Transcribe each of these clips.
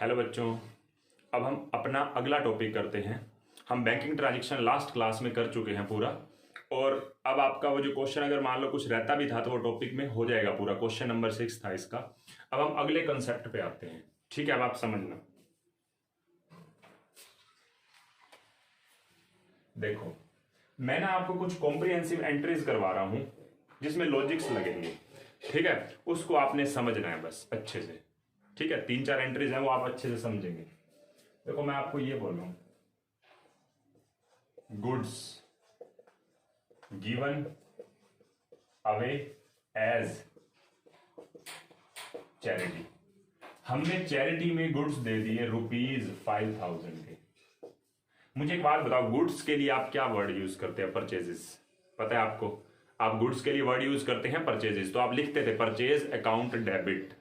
Hello बच्चों। अब हम अपना अगला टॉपिक करते हैं। हम बैंकिंग ट्रांजैक्शन लास्ट क्लास में कर चुके हैं पूरा, और अब आपका वो जो क्वेश्चन अगर मान लो कुछ रहता भी था तो वो टॉपिक में हो जाएगा पूरा। क्वेश्चन नंबर 6 था इसका। अब हम अगले कंसेप्ट पे आते हैं। ठीक है, अब आप समझना। देखो, मैं ना आपको कुछ कॉम्प्रिहेंसिव एंट्रीज करवा रहा हूं जिसमें लॉजिक्स लगेंगे। ठीक है, उसको आपने समझना है बस अच्छे से। ठीक है, 3-4 एंट्रीज हैं वो आप अच्छे से समझेंगे। देखो, मैं आपको ये बोल रहा हूं, goods given away as charity. हमने चैरिटी में गुड्स दे दिए ₹5000 के। मुझे एक बात बताओ, गुड्स के लिए आप क्या वर्ड यूज करते हैं? परचेजेस। पता है आपको? आप गुड्स के लिए वर्ड यूज करते हैं परचेजेस। तो आप लिखते थे परचेज अकाउंट डेबिट।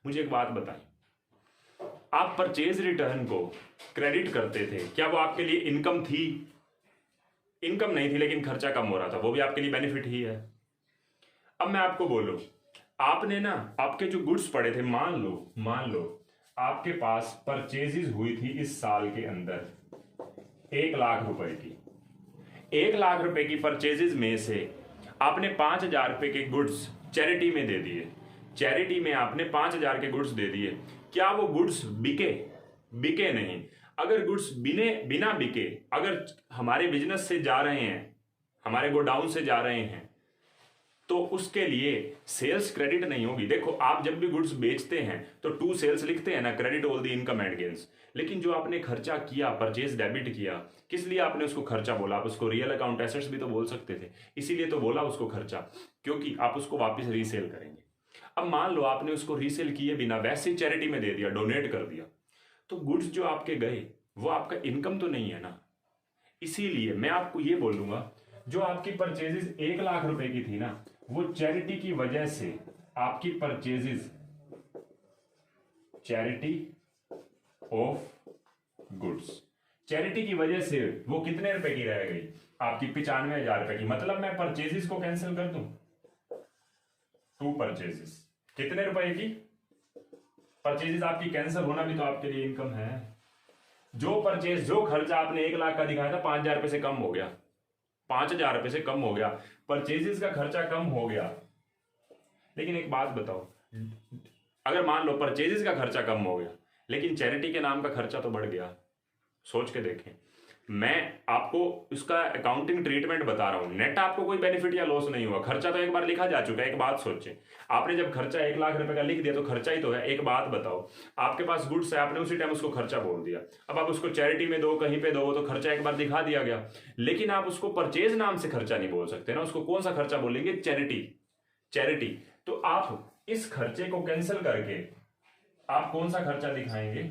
मुझे एक बात बताएं, आप परचेज रिटर्न को क्रेडिट करते थे, क्या वो आपके लिए इनकम थी? इनकम नहीं थी, लेकिन खर्चा कम हो रहा था, वो भी आपके लिए बेनिफिट ही है। अब मैं आपको बोलूं, आपने ना आपके जो गुड्स पड़े थे, मान लो आपके पास परचेजेस हुई थी इस साल के अंदर 1,00,000 की। 1,00,000 की परचेजेस में से आपने 5,000 के गुड्स चैरिटी में दे दिए। चैरिटी में आपने 5,000 के गुड्स दे दिए। क्या वो गुड्स बिके? बिके नहीं। अगर गुड्स बिना बिके अगर हमारे बिजनेस से जा रहे हैं, हमारे गोडाउन से जा रहे हैं, तो उसके लिए सेल्स क्रेडिट नहीं होगी। देखो, आप जब भी गुड्स बेचते हैं तो टू सेल्स लिखते हैं ना, credit all the income and gains. लेकिन जो आपने खर्चा किया, परचेज डेबिट किया, किस लिए आपने उसको खर्चा बोला? आप उसको रियल अकाउंट एसेट्स भी तो बोल सकते थे। इसीलिए तो बोला उसको खर्चा, क्योंकि आप उसको वापस रीसेल करेंगे। अब मान लो आपने उसको रीसेल किए बिना वैसे चैरिटी में दे दिया, डोनेट कर दिया, तो गुड्स जो आपके गए वो आपका इनकम तो नहीं है ना। इसीलिए मैं आपको ये बोलूंगा, जो आपकी परचेजेस 1,00,000 की थी ना, वो चैरिटी की वजह से आपकी purchases, charity of goods, charity की वजह से वो कितने रुपए की रह गई? आपकी 95,000 की। मतलब मैं परचेजेस को कैंसिल कर दूं, 2 परचेजेस कितने रुपए की? परचेजेस आपकी कैंसिल होना भी तो आपके लिए इनकम है। जो खर्चा आपने 1,00,000 का दिखाया था, 5,000 से कम हो गया, 5,000 से कम हो गया, परचेजेस का खर्चा कम हो गया। लेकिन एक बात बताओ, अगर मान लो परचेजेस का खर्चा कम हो गया लेकिन चैरिटी के नाम का खर्चा तो बढ़ गया, सोच के देखें। मैं आपको इसका अकाउंटिंग ट्रीटमेंट बता रहा हूं। नेट आपको कोई बेनिफिट या लॉस नहीं हुआ। खर्चा तो एक बार लिखा जा चुका है। एक बात सोचें, आपने जब खर्चा 1,00,000 का लिख दिया तो खर्चा ही तो है। एक बात बताओ, आपके पास गुड्स है, आपने उसी टाइम उसको खर्चा बोल दिया। अब आप उसको चैरिटी में दो, कहीं पे दो, वो तो खर्चा एक बार दिखा दिया गया। लेकिन आप उसको परचेज नाम से खर्चा नहीं बोल सकते ना। उसको कौन सा खर्चा बोलेंगे? चैरिटी। तो आप इस खर्चे को कैंसिल करके आप कौन सा खर्चा दिखाएंगे?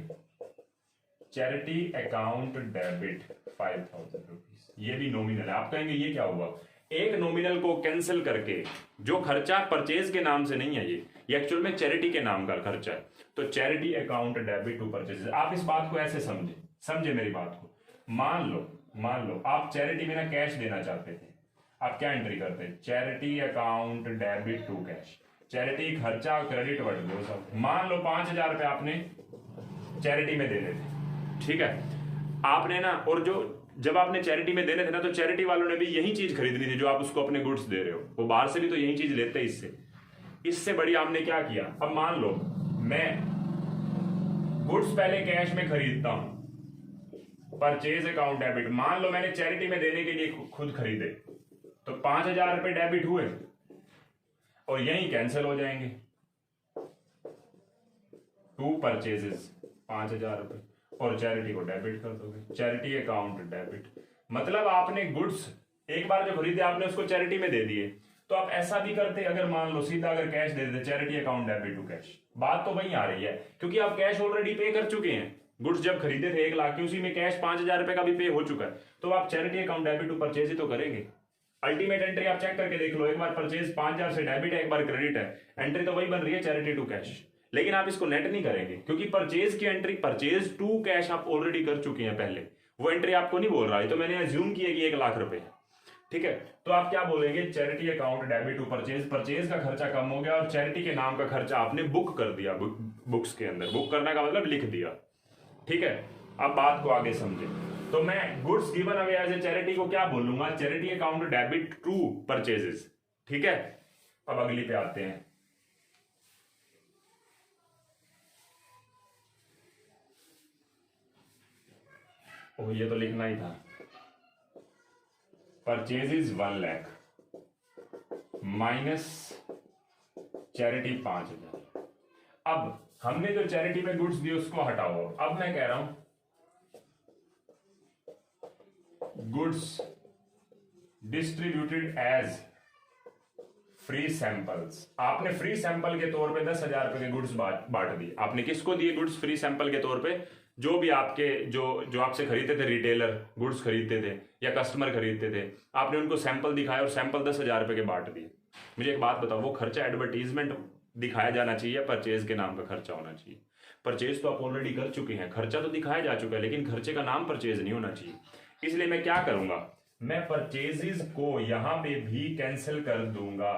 Charity account debit 5,000 rupees. ये भी नॉमिनल है। आप कहेंगे ये क्या हुआ? एक नॉमिनल को कैंसिल करके, जो खर्चा परचेज के नाम से नहीं है, ये एक्चुअल में चैरिटी के नाम का खर्चा है। तो charity account debit to purchase. आप इस बात को ऐसे समझे मेरी बात को। मान लो आप चैरिटी में ना कैश देना चाहते थे, आप क्या एंट्री करते? Charity account debit to cash. Charity खर्चा, क्रेडिट वर्ड दो सब। मान लो 5,000 रुपए आपने चैरिटी में देने थे, ठीक है, आपने ना, और जब आपने चैरिटी में देने थे ना, तो चैरिटी वालों ने भी यही चीज खरीदनी थी जो आप उसको अपने गुड्स दे रहे हो। वो बाहर से भी तो यही चीज लेते हैं। इससे बड़ी आपने क्या किया? अब मान लो मैं गुड्स पहले कैश में खरीदता हूं, परचेज अकाउंट डेबिट। मान लो मैंने चैरिटी में देने के लिए खुद खरीदे, तो 5,000 रुपए डेबिट हुए और यही कैंसिल हो जाएंगे। 2 परचेजेस 5,000 रुपए, और चैरिटी को डेबिट कर दोगे। चैरिटी अकाउंट डेबिट, मतलब आपने गुड्स एक बार जो खरीदे आपने उसको चैरिटी में दे दिए। तो आप ऐसा भी करते, अगर मान लो सीधा अगर कैश दे देते, charity account debit to cash, बात तो वही आ रही है, क्योंकि आप कैश ऑलरेडी पे कर चुके हैं। गुड्स जब खरीदे थे 1,00,000 की, उसी में कैश 5,000 रुपए का भी पे हो चुका है। तो आप charity account debit to purchase ही तो करेंगे। अल्टीमेट एंट्री आप चेक करके देख लो, एक बार परचेज 5,000 से डेबिट है, एक बार क्रेडिट है, एंट्री तो वही बन रही है, चैरिटी टू कैश। लेकिन आप इसको नेट नहीं करेंगे, क्योंकि परचेज की एंट्री, परचेज टू कैश आप ऑलरेडी कर चुके हैं पहले। वो एंट्री आपको नहीं बोल रहा है, तो मैंने अज्यूम किया कि 1,00,000 रुपए। ठीक है, तो आप क्या बोलेंगे, charity account debit to purchase, purchase का खर्चा कम हो गया और चैरिटी के नाम का खर्चा आपने बुक कर दिया, बुक्स के अंदर। बुक करने का मतलब लिख दिया। ठीक है, अब बात को आगे समझे। तो मैं goods given away as a charity को क्या बोलूंगा, charity account debit to purchases. ठीक है, अब अगली पे आते हैं। ओ ये तो लिखना ही था, परचेजेस 1 लाख माइनस चैरिटी 5,000। अब हमने जो चैरिटी में गुड्स दिए उसको हटाओ। अब मैं कह रहा हूं goods distributed as free samples. आपने फ्री सैंपल के तौर पे 10,000 रुपए के गुड्स बांट दिए। आपने किसको दिए गुड्स फ्री सैंपल के तौर पे, जो भी आपके जो आपसे खरीदते थे, रिटेलर गुड्स खरीदते थे या कस्टमर खरीदते थे, आपने उनको सैंपल दिखाया और सैंपल 10,000 रुपए के बांट दिए। मुझे एक बात बताओ, वो खर्चा एडवर्टीजमेंट दिखाया जाना चाहिए या परचेज के नाम का खर्चा होना चाहिए? परचेज तो आप ऑलरेडी कर चुके हैं, खर्चा तो दिखाया जा चुका है, लेकिन खर्चे का नाम परचेज नहीं होना चाहिए। इसलिए मैं क्या करूंगा, मैं परचेजेस को यहां पे भी कैंसिल कर दूंगा।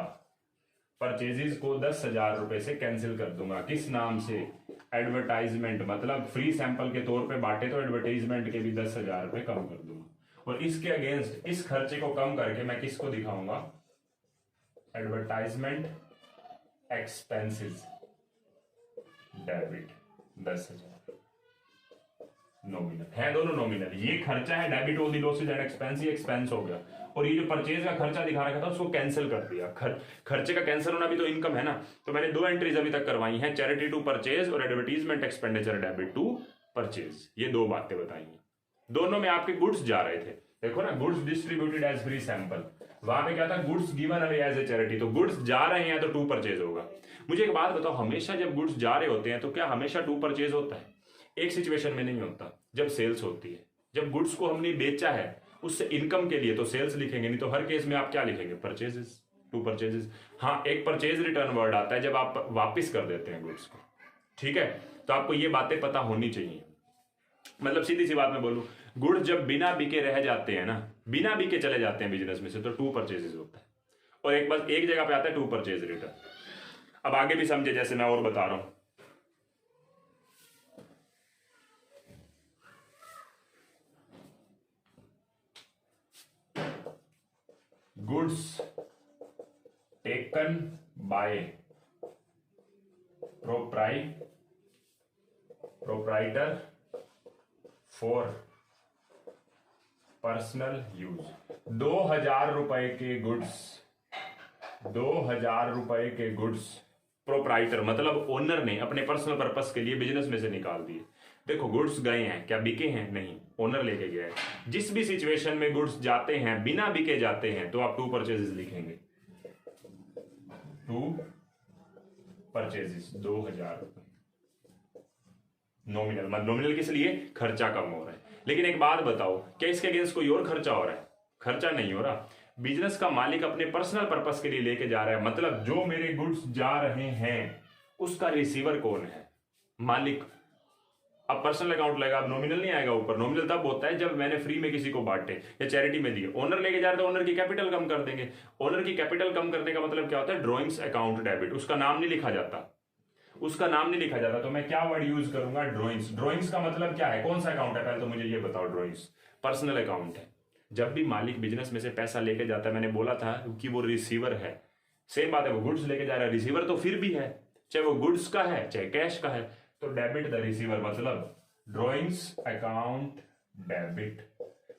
परचेजेस को 10,000 रुपए से कैंसिल कर दूंगा। किस नाम से? एडवर्टाइजमेंट। मतलब फ्री सैंपल के तौर पे बांटे तो एडवर्टाइजमेंट के भी 10,000 रुपए कम कर दूंगा। और इसके अगेंस्ट इस खर्चे को कम करके मैं किसको दिखाऊंगा, एडवर्टाइजमेंट एक्सपेंसेस डेबिट 10,000। नॉमिनल है, दोनों नॉमिनल। ये खर्चा है debit all the losses and expense, ये एक्सपेंस हो गया। और ये जो परचेज का खर्चा दिखा रखा था उसको कैंसिल कर दिया। खर्चे का कैंसिल होना भी तो इनकम है ना। तो मैंने 2 एंट्रीज अभी तक करवाई हैं, चैरिटी टू परचेज और advertisement expenditure debit to purchase. ये 2 बातें बताई हैं। दोनों में आपके गुड्स जा रहे थे। देखो ना, goods distributed as free sample, वहां पे क्या था, goods given away as a charity. तो गुड्स जा रहे हैं तो टू परचेज होगा। मुझे एक बात बताओ, हमेशा जब गुड्स जा रहे होते हैं तो क्या हमेशा टू परचेज होता है? एक सिचुएशन में नहीं होता, जब सेल्स होती है। जब गुड्स को हमने बेचा है उससे इनकम के लिए तो सेल्स लिखेंगे, नहीं तो हर केस में आप क्या लिखेंगे, परचेजेस, टू परचेजेस। हाँ, एक परचेज रिटर्न वर्ड आता है जब आप वापस कर देते हैं गुड्स को। ठीक है, तो आपको ये बातें पता होनी चाहिए। मतलब सीधी सी बात मैं बोलूं, गुड्स जब बिना बिके रह जाते हैं ना, बिना बिके चले जाते हैं बिजनेस में से, तो टू परचेजेस होता है। और एक बस एक जगह पे आता है टू परचेज रिटर्न। अब आगे भी समझे, जैसे मैं और बता रहा हूं। Goods taken by proprietor for personal use. 2,000 रुपए के गुड्स, 2,000 रुपए के गुड्स प्रोप्राइटर मतलब ओनर ने अपने पर्सनल पर्पस के लिए बिजनेस में से निकाल दिए। देखो, गुड्स गए हैं, क्या बिके हैं? नहीं, ओनर लेके गया है। जिस भी सिचुएशन में गुड्स जाते हैं, बिना बिके जाते हैं, तो आप टू परचेजेस लिखेंगे। टू परचेजेस 2,000 रुपए नॉमिनल। मतलब नॉमिनल किस लिए? खर्चा कम हो रहा है। लेकिन एक बात बताओ, क्या इसके अगेंस्ट कोई और खर्चा हो रहा है? खर्चा नहीं हो रहा। बिजनेस का मालिक अपने पर्सनल पर्पस के लिए लेके जा रहा है। मतलब जो मेरे गुड्स जा रहे हैं उसका रिसीवर कौन है? मालिक। अब पर्सनल अकाउंट लगेगा, अब नॉमिनल नहीं आएगा ऊपर। नॉमिनल तब होता है जब मैंने फ्री में किसी को बांटे या चैरिटी में दिए। ओनर लेके जा रहे तो ओनर की कैपिटल कम कर देंगे। ओनर की कैपिटल कम करने का मतलब क्या होता है? Drawings account debit. उसका नाम नहीं लिखा जाता, उसका नाम नहीं लिखा जाता। तो मैं क्या वर्ड यूज करूंगा? ड्रॉइंग्स। ड्रॉइंग्स का मतलब क्या है? कौन सा अकाउंट है? पहले तो मुझे ये बताओ। ड्रॉइंग्स पर्सनल अकाउंट है। जब भी मालिक बिजनेस में से पैसा लेके जाता है, मैंने बोला था कि वो रिसीवर है। सेम बात है, वो गुड्स लेके जा रहा है, रिसीवर तो फिर भी है, चाहे वो गुड्स का है चाहे कैश का है। तो डेबिट द रिसीवर, मतलब ड्रॉइंग्स अकाउंट डेबिट।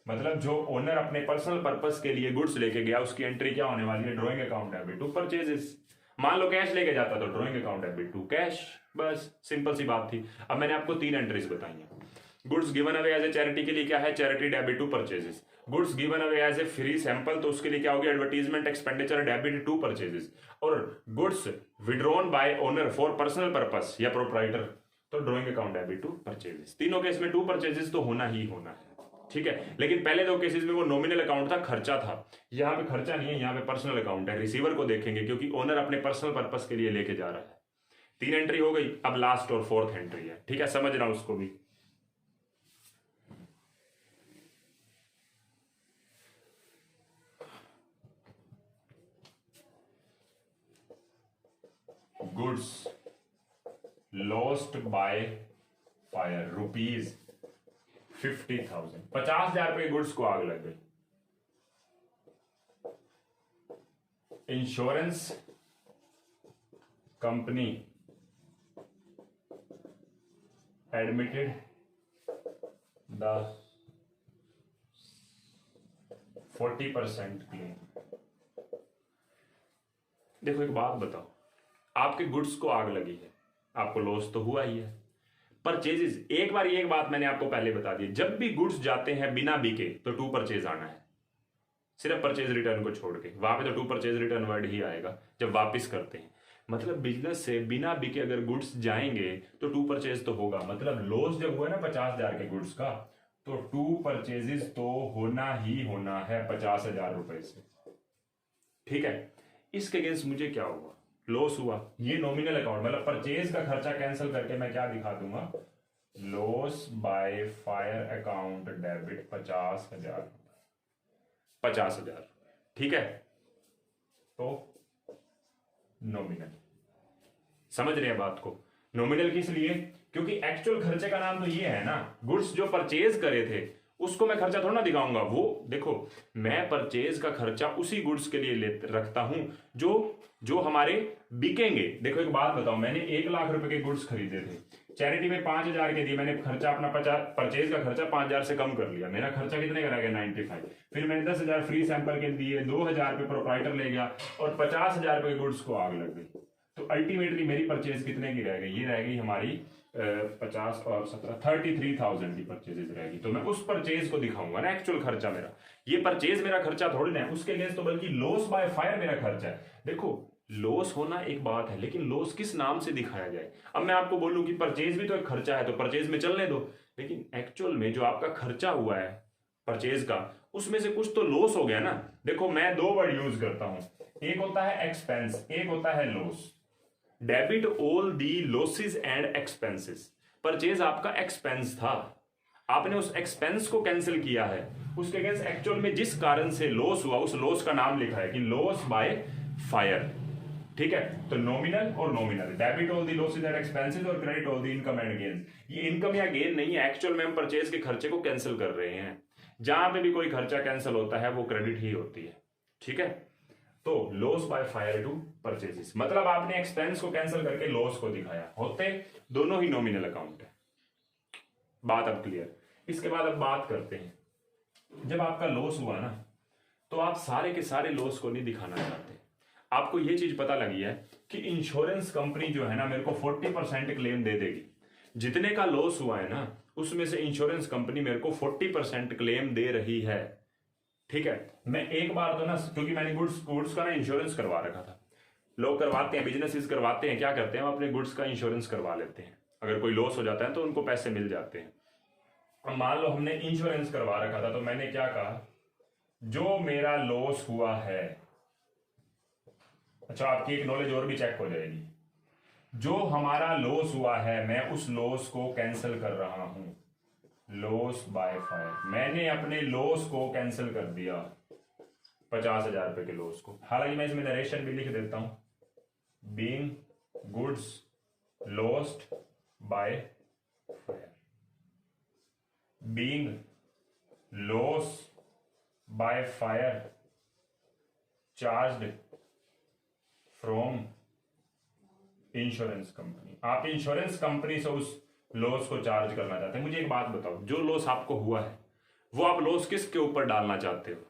मतलब जो ओनर अपने पर्सनल पर्पस के लिए गुड्स लेके गया उसकी एंट्री क्या होने वाली है? Drawing account debit to purchases. मान लो कैश लेके जाता तो drawing account debit to cash. बस सिंपल सी बात थी। अब मैंने आपको 3 एंट्रीज बताई हैं। Goods given away as a charity के लिए क्या है? Charity debit to purchases. Goods given away as a free sample, तो उसके लिए क्या होगी? Advertisement expenditure debit to purchases. और goods withdrawn by owner for personal purpose या प्रोप्राइटर, तो drawing account debit to purchases. तीनों केस में टू परचेजेस तो होना ही होना है। ठीक है, लेकिन पहले 2 केसेस में वो नॉमिनल अकाउंट था, खर्चा था। यहाँ पे खर्चा नहीं है, यहाँ पे पर्सनल अकाउंट है। रिसीवर को देखेंगे क्योंकि ओनर अपने पर्सनल पर्पस के लिए लेके जा रहा है। 3 एंट्री हो गई। अब लास्ट और 4th एंट्री है। ठीक है, समझना उसको भी। Goods lost by fire rupees 50,000, 50,000 रुपए गुड्स को आग लग गई। Insurance company admitted the 40% claim. देखो एक बात बताओ, आपके गुड्स को आग लगी है, आपको लॉस तो हुआ ही है। परचेजेस, एक बार ये एक बात मैंने आपको पहले बता दी, जब भी गुड्स जाते हैं बिना बिके तो टू परचेज आना है, सिर्फ परचेज रिटर्न को छोड़ के। वहां पे तो टू परचेज रिटर्न वर्ड ही आएगा जब वापस करते हैं। मतलब बिजनेस से बिना बिके अगर गुड्स जाएंगे तो टू परचेज तो होगा। मतलब लॉस जब हुआ ना 50,000 के गुड्स का, तो टू परचेजेस तो होना ही होना है 50,000 रुपए से। ठीक है, इसके अगेंस्ट मुझे क्या हुआ, लॉस हुआ। ये नॉमिनल अकाउंट, मतलब परचेज का खर्चा कैंसिल करके मैं क्या दिखा दूंगा, loss by fire account debit 50,000, 50,000। ठीक है, तो नॉमिनल, समझ रहे हैं बात को। नॉमिनल किस लिए, क्योंकि एक्चुअल खर्चे का नाम तो ये है ना, गुड्स जो परचेज करे थे उसको मैं खर्चा थोड़ा ना दिखाऊंगा। वो देखो, मैं परचेज का खर्चा उसी गुड्स के लिए रखता हूं जो जो हमारे बिकेंगे। देखो एक बात बताओ, मैंने 1,00,000 रुपए के गुड्स खरीदे थे, चैरिटी में 5,000 के दिए, मैंने खर्चा अपना 50, परचेज का खर्चा 5,000 से कम कर लिया, मेरा खर्चा कितने का रह गया 95। फिर मैंने 10,000 फ्री सैंपल के दिए, 2,000 रुपये प्रोप्राइटर ले गया और 50,000 रुपए के गुड्स को आग लग गई। तो अल्टीमेटली मेरी परचेज कितने की रह गई, ये रह गई हमारी 50 और 17 33,000 की परचेजेस रहेगी। तो मैं उस परचेज को दिखाऊंगा ना एक्चुअल खर्चा मेरा। ये परचेज मेरा खर्चा थोड़ी ना है उसके अगेंस्ट, तो बल्कि लॉस बाय फायर मेरा खर्चा है। देखो लॉस होना एक बात है, लेकिन लॉस किस नाम से दिखाया जाए। अब मैं आपको बोलूं कि परचेज भी तो एक खर्चा है, तो परचेज में चलने दो, लेकिन एक्चुअल में जो आपका खर्चा हुआ है परचेज का, उसमें से कुछ तो लॉस हो गया ना। देखो मैं दो वर्ड यूज करता हूं, एक होता है एक्सपेंस, एक होता है loss. Debit all the losses and expenses. Purchase आपका एक्सपेंस था, आपने उस एक्सपेंस को कैंसिल किया है, उसके अगेंस्ट एक्चुअल में जिस कारण से लॉस हुआ उस लॉस का नाम लिखा है कि लॉस बाय फायर। ठीक है, तो नॉमिनल और nominal, debit all the losses and expenses और credit all the income and gain. ये इनकम या गेन नहीं है, एक्चुअल में हम परचेज के खर्चे को कैंसिल कर रहे हैं। जहां पे भी कोई खर्चा कैंसिल होता है वो क्रेडिट ही होती है। ठीक है, तो loss by fire to purchases, मतलब आपने एक्सपेंस को कैंसिल करके लॉस को दिखाया, होते दोनों ही नॉमिनल अकाउंट है। बात अब क्लियर। इसके बाद अब बात करते हैं, जब आपका लॉस हुआ ना, तो आप सारे के सारे लॉस को नहीं दिखाना चाहते। आपको ये चीज पता लगी है कि इंश्योरेंस कंपनी जो है ना मेरे को 40% क्लेम दे देगी। जितने का लॉस हुआ है ना उसमें से इंश्योरेंस कंपनी मेरे को 40% क्लेम दे रही है। ठीक है, मैं एक बार तो ना, क्योंकि मैंने गुड्स का ना इंश्योरेंस करवा रखा था। लोग करवाते हैं, बिजनेसेस करवाते हैं, क्या करते हैं, अपने गुड्स का इंश्योरेंस करवा लेते हैं। अगर कोई लॉस हो जाता है तो उनको पैसे मिल जाते हैं। अब मान लो हमने इंश्योरेंस करवा रखा था, तो मैंने क्या कहा, जो मेरा लॉस हुआ है, अच्छा आपकी एक नॉलेज और भी चेक हो जाएगी, जो हमारा लॉस हुआ है मैं उस लॉस को कैंसिल कर रहा हूं। लॉस बाय फायर, मैंने अपने लॉस को कैंसिल कर दिया, 50,000 रुपए के लॉस को। हालांकि मैं इसमें नरेशन भी लिख देता हूं, being goods lost by fire, being loss by fire charged from insurance company. आप इंश्योरेंस कंपनी से उस लॉस को चार्ज करना चाहते हैं। मुझे एक बात बताओ, जो लॉस आपको हुआ है वो आप लॉस किसके ऊपर डालना चाहते हो?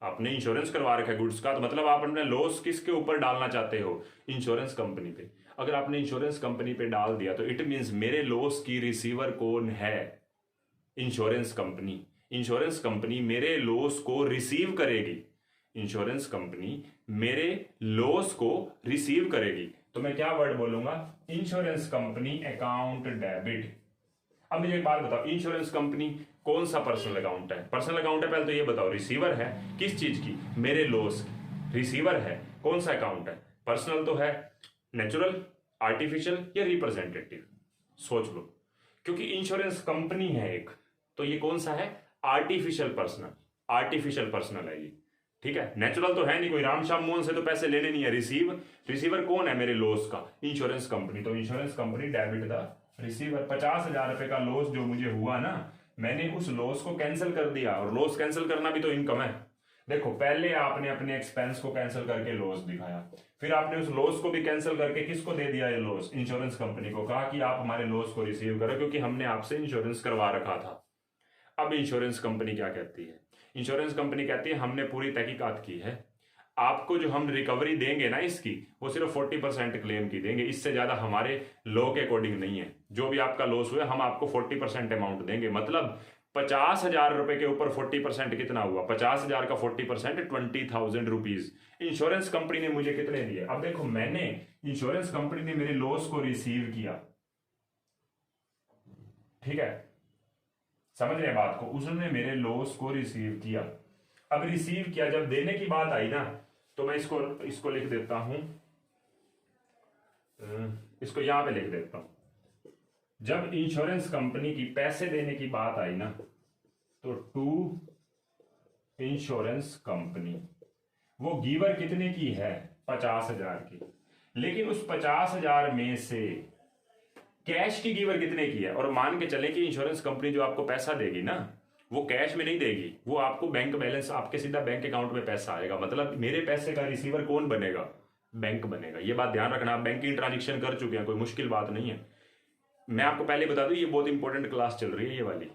आपने इंश्योरेंस करवा रखा है गुड्स का, तो मतलब आप अपने लॉस किसके ऊपर डालना चाहते हो? इंश्योरेंस कंपनी पे। अगर आपने इंश्योरेंस कंपनी पे डाल दिया तो इट मीन्स मेरे लॉस की रिसीवर कौन है? Insurance company. इंश्योरेंस कंपनी मेरे लॉस को रिसीव करेगी, इंश्योरेंस कंपनी मेरे लॉस को रिसीव करेगी। तो मैं क्या वर्ड बोलूंगा? Insurance company account debit. अब मुझे एक बात बताओ, इंश्योरेंस कंपनी कौन सा पर्सनल अकाउंट है? पर्सनल अकाउंट है, पहले तो ये बताओ, रिसीवर है किस चीज की? मेरे लॉस की। रिसीवर है कौन सा अकाउंट है? पर्सनल तो है, नेचुरल, आर्टिफिशियल या रिप्रेजेंटेटिव? सोच लो, क्योंकि इंश्योरेंस कंपनी है एक, तो ये कौन सा है? Artificial personal. आर्टिफिशियल पर्सनल है ये। ठीक है, नेचुरल तो है नहीं, कोई राम श्याम मोहन से तो पैसे लेने नहीं है। रिसीवर कौन है मेरे लॉस का? Insurance company. तो insurance company debit the receiver. 50,000 रुपए का लॉस जो मुझे हुआ ना, मैंने उस लॉस को कैंसिल कर दिया, और लॉस कैंसिल करना भी तो इनकम है। देखो, पहले आपने अपने एक्सपेंस को कैंसिल करके लॉस दिखाया, फिर आपने उस लॉस को भी कैंसिल करके किसको दे दिया ये लॉस? इंश्योरेंस कंपनी को। कहा कि आप हमारे लॉस को रिसीव करो, क्योंकि हमने आपसे इंश्योरेंस करवा रखा था। अब इंश्योरेंस कंपनी क्या कहती है? इंश्योरेंस कंपनी कहती है हमने पूरी तहकीकात की है, आपको जो हम रिकवरी देंगे ना इसकी, वो सिर्फ 40% क्लेम की देंगे, इससे ज्यादा हमारे लॉ के अकॉर्डिंग नहीं है। जो भी आपका लॉस हुआ हम आपको 40% अमाउंट देंगे। मतलब 50,000 रुपए के ऊपर 40% कितना हुआ? 50,000 का 40% 20,000 रुपीज इंश्योरेंस कंपनी ने मुझे कितने दिए? अब देखो, मैंने इंश्योरेंस कंपनी ने मेरे लॉस को रिसीव किया, ठीक है, समझ रहे बात को? उसने मेरे लॉस को रिसीव किया। अब रिसीव किया, जब देने की बात आई ना, तो मैं इसको लिख देता हूं, इसको यहां पे लिख देता हूं। जब इंश्योरेंस कंपनी की पैसे देने की बात आई ना, तो टू इंश्योरेंस कंपनी, वो गिवर कितने की है? 50,000 की। लेकिन उस 50,000 में से कैश की गिवर कितने की है? और मान के चले कि इंश्योरेंस कंपनी जो आपको पैसा देगी ना, वो कैश में नहीं देगी, वो आपको बैंक बैलेंस, आपके सीधा बैंक अकाउंट में पैसा आएगा। मतलब मेरे पैसे का रिसीवर कौन बनेगा? बैंक बनेगा। ये बात ध्यान रखना, आप बैंकिंग ट्रांजेक्शन कर चुके हैं, कोई मुश्किल बात नहीं है। मैं आपको पहले बता दूं, ये बहुत इंपॉर्टेंट क्लास चल रही है, ये वाली।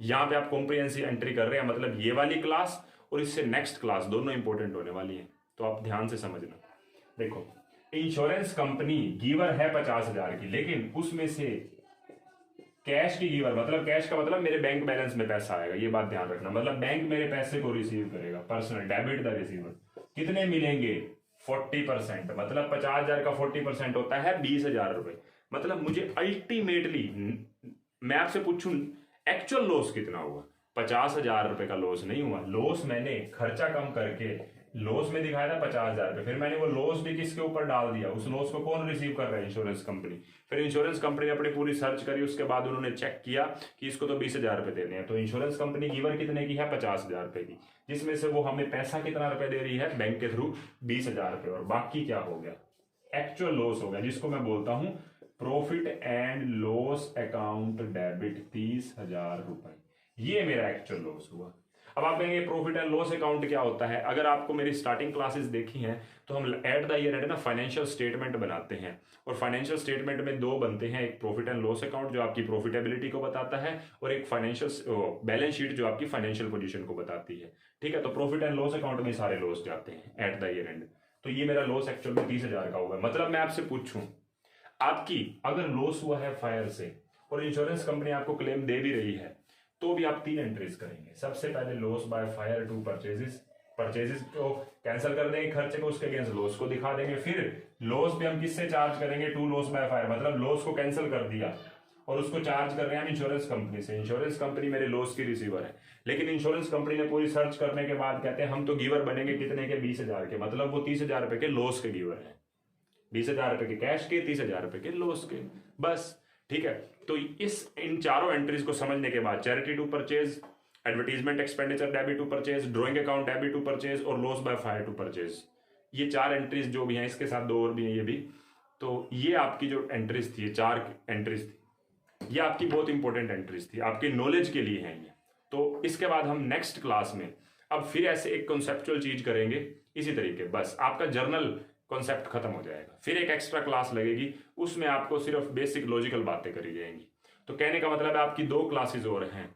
यहाँ पे आप कॉम्प्रिहेंसिव एंट्री कर रहे हैं, मतलब ये वाली क्लास और इससे नेक्स्ट क्लास दोनों इंपॉर्टेंट होने वाली है, तो आप ध्यान से समझना। देखो, इंश्योरेंस कंपनी गिवर है 50,000 की, लेकिन उसमें से कैश की गिवर, मतलब कैश का मतलब मेरे बैंक बैलेंस में पैसा आएगा, ये बात ध्यान रखना। मतलब बैंक मेरे पैसे को रिसीव करेगा, पर्सनल डेबिट द रिसीवर। कितने मिलेंगे? 40%। मतलब 50,000 का 40% होता है 20,000 रुपए। मतलब मुझे अल्टीमेटली, मैं आपसे पूछूं एक्चुअल लॉस कितना हुआ? 50,000 रुपए का लॉस नहीं हुआ। लॉस मैंने खर्चा कम करके लॉस में दिखाया था 50,000 रुपए, फिर मैंने वो लॉस भी किसके ऊपर डाल दिया? उस लॉस को कौन रिसीव कर रहा है? Insurance company. फिर इंश्योरेंस कंपनी ने अपनी पूरी सर्च करी, उसके बाद उन्होंने चेक किया कि इसको तो 20,000 रुपए देने हैं। तो इंश्योरेंस कंपनी गिवर कितने की है? 50,000 रुपए की, जिसमें से वो हमें पैसा कितना रुपए दे रही है? बैंक के थ्रू 20,000 रुपए। और बाकी क्या हो गया? एक्चुअल लॉस हो गया, जिसको मैं बोलता हूं profit and loss account debit 30,000 रुपए। ये मेरा एक्चुअल लॉस हुआ। अब आप कहेंगे प्रॉफिट एंड लॉस अकाउंट क्या होता है? अगर आपको मेरी स्टार्टिंग क्लासेस देखी हैं, तो हम एट द ईयर एंड ना फाइनेंशियल स्टेटमेंट बनाते हैं, और फाइनेंशियल स्टेटमेंट में दो बनते हैं, एक प्रॉफिट एंड लॉस अकाउंट जो आपकी प्रॉफिटेबिलिटी को बताता है, और एक फाइनेंशियल बैलेंस शीट जो आपकी फाइनेंशियल पोजीशन को बताती है। ठीक है, तो प्रॉफिट एंड लॉस अकाउंट में सारे लॉस जाते हैं एट द ईयर एंड। तो ये मेरा लॉस एक्चुअल में 30,000 का हुआ। मतलब मैं आपसे पूछूं, आपकी अगर लॉस हुआ है फायर से और इंश्योरेंस कंपनी आपको क्लेम दे भी रही है, तो भी आप 3 एंट्रीज करेंगे। सबसे पहले loss by fire to purchases को कैंसिल कर देंगे, खर्चे को, उसके अगेंस्ट लॉस को दिखा देंगे। फिर लॉस भी हम किससे चार्ज करेंगे? टू लॉस बाय फायर, मतलब लॉस को कैंसिल कर दिया और उसको चार्ज कर रहे हैं हम इंश्योरेंस कंपनी से। इंश्योरेंस कंपनी मेरे लॉस की रिसीवर है, लेकिन इंश्योरेंस कंपनी ने पूरी सर्च करने के बाद कहते हैं हम तो गिवर बनेंगे कितने के? 20,000 के। मतलब वो 30,000 रुपए के लॉस के गिवर है, 20,000 रुपए के कैश के, 30,000 रुपए के लॉस के, बस। ठीक है, तो इन चारों एंट्रीज को समझने के बाद charity to purchase, advertisement expenditure debit to purchase, drawing account debit to purchase और loss by fire to purchase, ये 4 एंट्रीज जो भी हैं, इसके साथ 2 और भी हैं ये भी। तो ये आपकी जो एंट्रीज थी, 4 एंट्रीज थी, ये आपकी बहुत इंपॉर्टेंट एंट्रीज थी, आपके नॉलेज के लिए हैं ये। तो इसके बाद हम नेक्स्ट क्लास में अब फिर ऐसे एक कॉन्सेप्चुअल चीज करेंगे इसी तरीके, बस आपका जर्नल कॉन्सेप्ट खत्म हो जाएगा। फिर एक एक्स्ट्रा क्लास लगेगी, उसमें आपको सिर्फ बेसिक लॉजिकल बातें करी जाएंगी। तो कहने का मतलब है आपकी 2 क्लासेस और हैं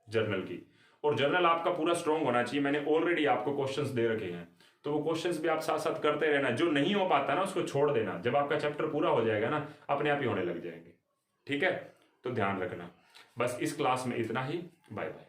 जर्नल की, और जर्नल आपका पूरा स्ट्रॉन्ग होना चाहिए। मैंने ऑलरेडी आपको क्वेश्चंस दे रखे हैं, तो वो क्वेश्चंस भी आप साथ साथ करते रहना। जो नहीं हो पाता ना उसको छोड़ देना, जब आपका चैप्टर पूरा हो जाएगा ना अपने आप ही होने लग जाएंगे। ठीक है, तो ध्यान रखना। बस इस क्लास में इतना ही, बाय बाय।